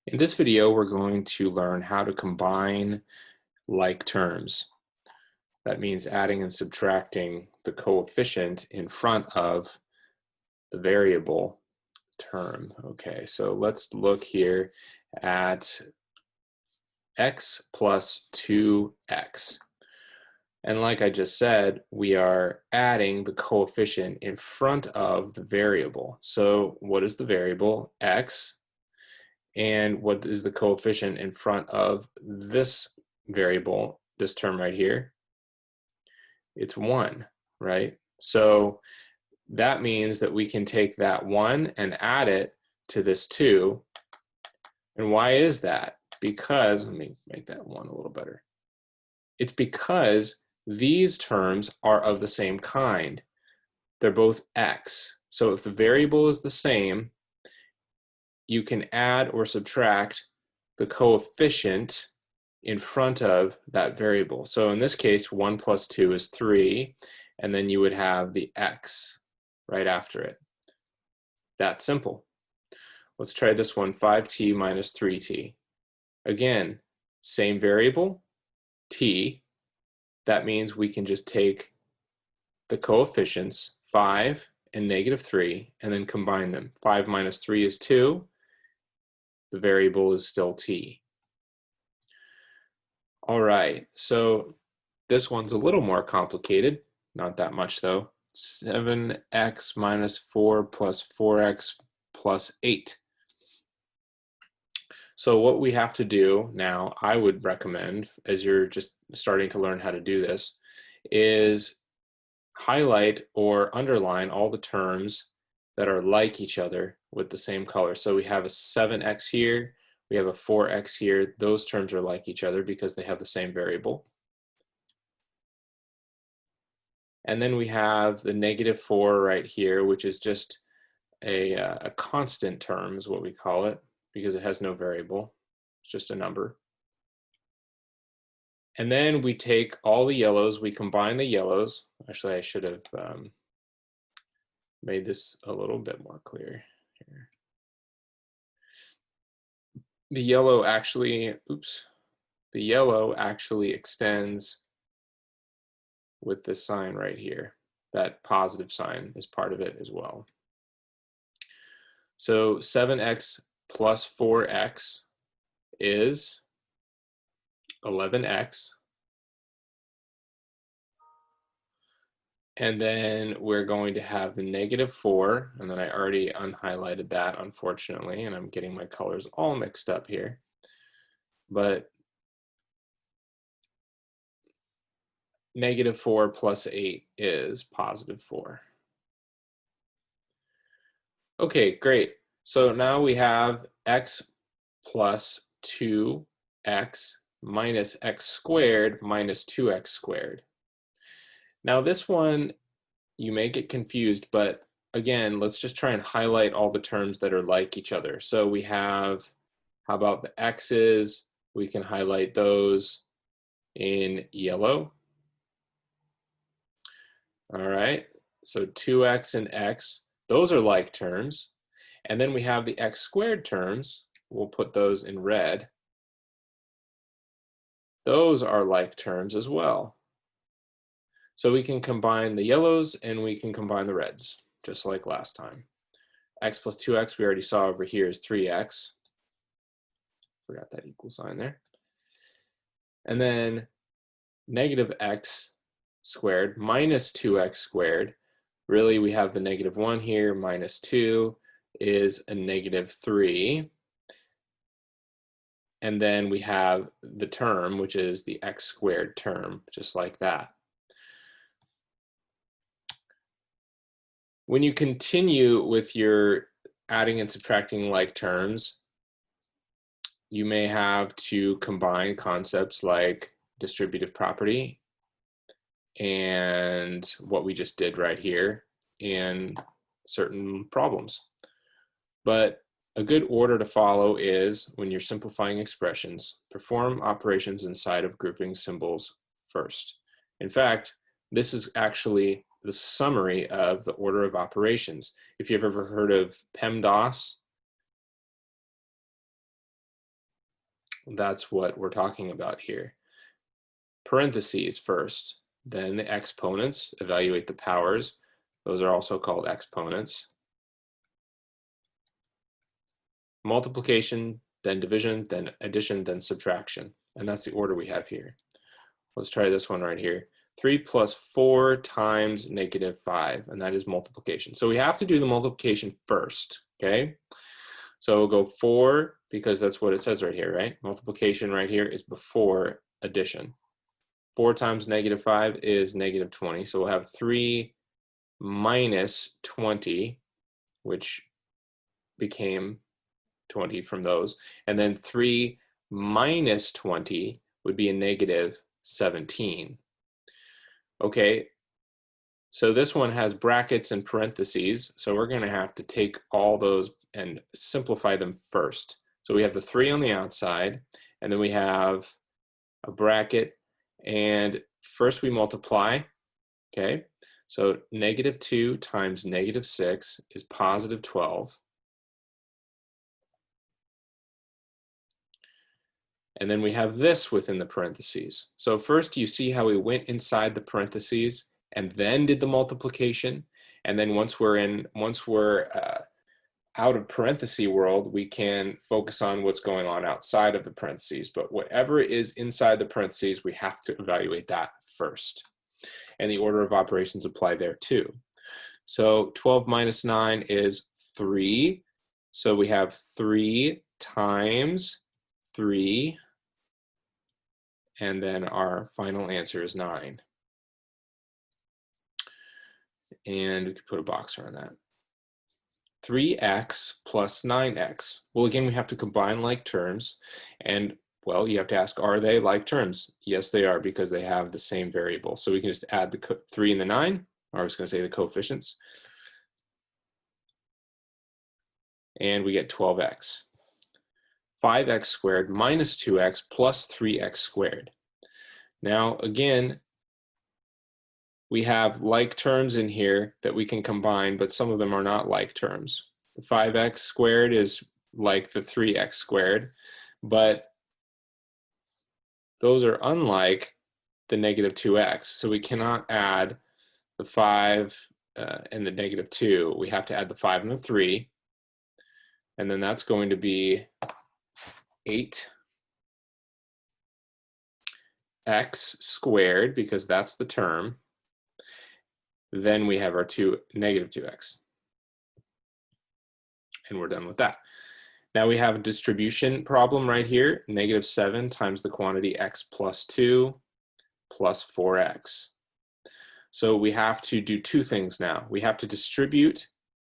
In this video, we're going to learn how to combine like terms. That means adding and subtracting the coefficient in front of the variable term. Okay, so let's look here at x plus 2x. And like I just said, we are adding the coefficient in front of the variable. So what is the variable? X. And what is the coefficient in front of this variable, this term right here? It's 1, right? So that means that we can take that 1 and add it to this 2. And why is that? Because, let me make that 1 a little better. It's because these terms are of the same kind. They're both x. So if the variable is the same, you can add or subtract the coefficient in front of that variable. So in this case, 1 plus 2 is 3, and then you would have the x right after it. That simple. Let's try this one, 5t minus 3t. Again, same variable, t. That means we can just take the coefficients, 5 and negative 3, and then combine them. 5 minus 3 is 2. The variable is still t. All right, so this one's a little more complicated, not that much though. 7x minus 4 plus 4x plus 8. So what we have to do now, I would recommend, as you're just starting to learn how to do this, is highlight or underline all the terms that are like each other with the same color. So we have a 7x here, we have a 4x here. Those terms are like each other because they have the same variable. And then we have the negative 4 right here, which is just a constant term is what we call it because it has no variable. It's just a number. And then we take all the yellows, we combine the yellows. Actually, I should have made this a little bit more clear here. The yellow actually, the yellow actually extends with this sign right here. That positive sign is part of it as well. So 7x plus 4x is 11x. And then we're going to have the negative 4, and then I already unhighlighted that, unfortunately, and I'm getting my colors all mixed up here. But negative 4 plus 8 is positive 4. Okay, great. So now we have x plus 2x minus x squared minus 2x squared. Now this one, you may get confused, but again, let's just try and highlight all the terms that are like each other. So we have, how about the x's? We can highlight those in yellow. All right, so 2x and x, those are like terms. And then we have the x squared terms. We'll put those in red. Those are like terms as well. So we can combine the yellows and we can combine the reds, just like last time. X plus 2x we already saw over here is 3x. Forgot that equal sign there. And then negative x squared minus 2x squared. Really, we have the negative 1 here, minus 2 is a negative 3. And then we have the term, which is the x squared term, just like that. When you continue with your adding and subtracting like terms, you may have to combine concepts like distributive property and what we just did right here in certain problems. But a good order to follow is, when you're simplifying expressions, perform operations inside of grouping symbols first. In fact, this is actually the summary of the order of operations. If you've ever heard of PEMDAS, That's what we're talking about here. Parentheses first, then the exponents, evaluate the powers. Those are also called exponents. Multiplication, then division, then addition, then subtraction. And that's the order we have here. Let's try this one right here. 3 plus 4 times -5, and that is multiplication. So we have to do the multiplication first, okay? So we'll go 4, because that's what it says right here, right? Multiplication right here is before addition. 4 times -5 is -20. So we'll have 3 minus 20, which became 20 from those. And then 3 minus 20 would be a -17. Okay, so this one has brackets and parentheses. So we're going to have to take all those and simplify them first. So we have the 3 on the outside, and then we have a bracket, and first we multiply. Okay, so -2 times -6 is +12. And then we have this within the parentheses. So first you see how we went inside the parentheses and then did the multiplication. And then once we're out of parenthesis world, we can focus on what's going on outside of the parentheses. But whatever is inside the parentheses, we have to evaluate that first. And the order of operations apply there too. So 12 minus 9 is 3. So we have 3 times 3. And then our final answer is 9. And we could put a box around that. 3x plus 9x. Well, again, we have to combine like terms. And, well, you have to ask, are they like terms? Yes, they are, because they have the same variable. So we can just add the 3 and the 9, or I was going to say the coefficients. And we get 12x. 5x squared minus 2x plus 3x squared. Now, again, we have like terms in here that we can combine, but some of them are not like terms. The 5x squared is like the 3x squared, but those are unlike the -2x. So we cannot add the 5 and the -2. We have to add the 5 and the 3. And then that's going to be 8x squared, because that's the term. Then we have our -2x. And we're done with that. Now we have a distribution problem right here. -7 times the quantity x plus 2 plus 4x. So we have to do two things now. We have to distribute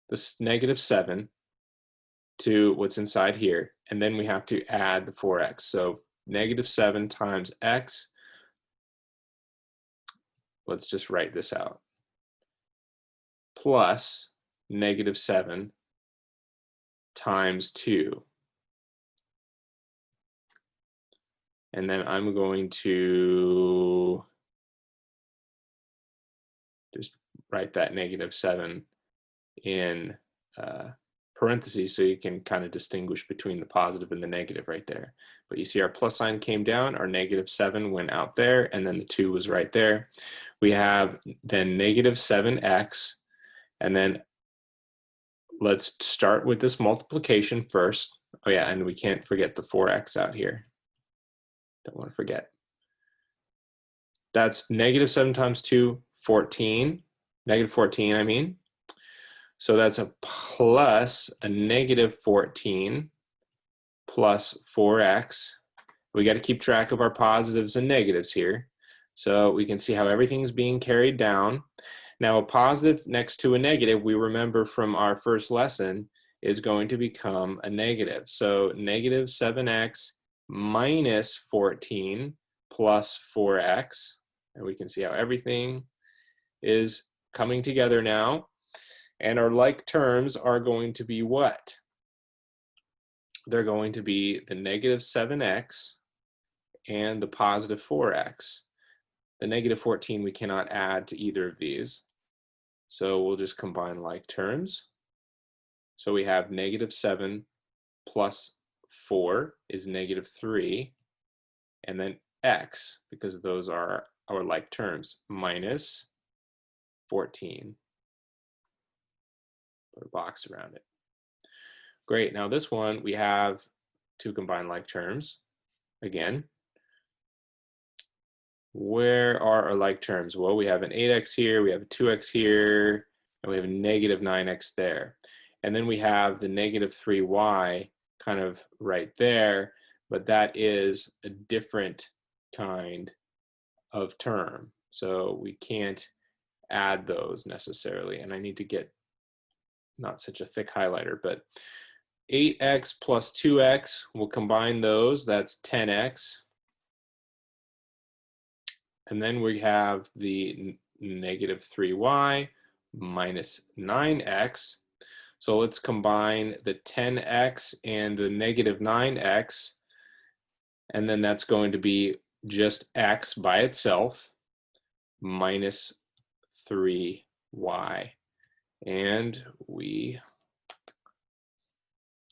this -7 to what's inside here, and then we have to add the 4x. So -7 times x, let's just write this out, plus -7 times 2. And then I'm going to just write that -7 in parentheses so you can kind of distinguish between the positive and the negative right there. But you see our plus sign came down, our -7 went out there, and then the 2 was right there. We have then -7x, and then let's start with this multiplication first. Oh yeah, and we can't forget the 4x out here. Don't want to forget. That's -7 times 2, 14. -14, I mean. So that's a plus a -14 plus 4x. We got to keep track of our positives and negatives here. So we can see how everything's being carried down. Now a positive next to a negative, we remember from our first lesson, is going to become a negative. So -7x minus 14 plus 4x. And we can see how everything is coming together now. And our like terms are going to be what? They're going to be the -7x and the positive 4x. The -14 we cannot add to either of these. So we'll just combine like terms. So we have -7 plus 4 is negative 3, and then x, because those are our like terms, minus 14. Put a box around it. Great, now this one we have two combined like terms. Again, where are our like terms? Well, we have an 8x here, we have a 2x here, and we have a negative 9x there. And then we have the negative 3y kind of right there, but that is a different kind of term. So we can't add those necessarily. And I need to get not such a thick highlighter, but 8x plus 2x, we'll combine those, that's 10x. And then we have the negative 3y minus 9x. So let's combine the 10x and the negative 9x. And then that's going to be just x by itself minus 3y. And we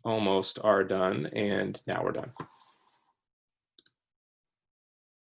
almost are done, and now we're done.